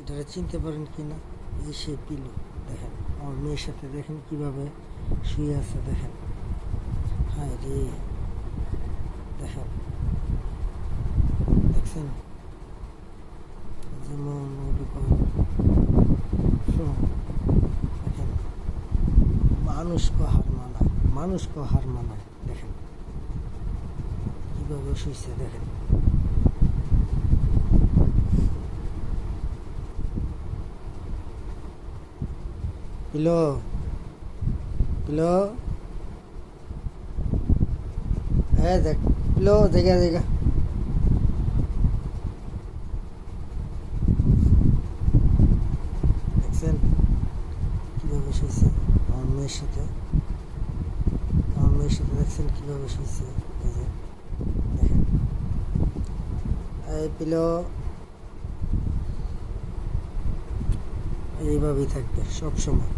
এটারে চিনতে পারেন কি না? এই সেই পিলু। দেখেন আমার মেয়ের সাথে দেখেন কিভাবে শুয়ে আছে, দেখেন। হায় রে, দেখেন, দেখছেন? যেমন দেখেন, মানুষকে হার মানায়, দেখেন কিভাবে শুয়েছে, দেখেন। পিলো, পিলো, হ্যাঁ দেখ, পিলো, জায়গা জায়গা। দেখছেন কিভাবে শুয়েছে আমার মেয়ের সাথে? আমার মেয়ের সাথে দেখছেন কিভাবে শুয়েছে? এই যে দেখেন, এই পিলো এইভাবেই থাকবে সব সময়।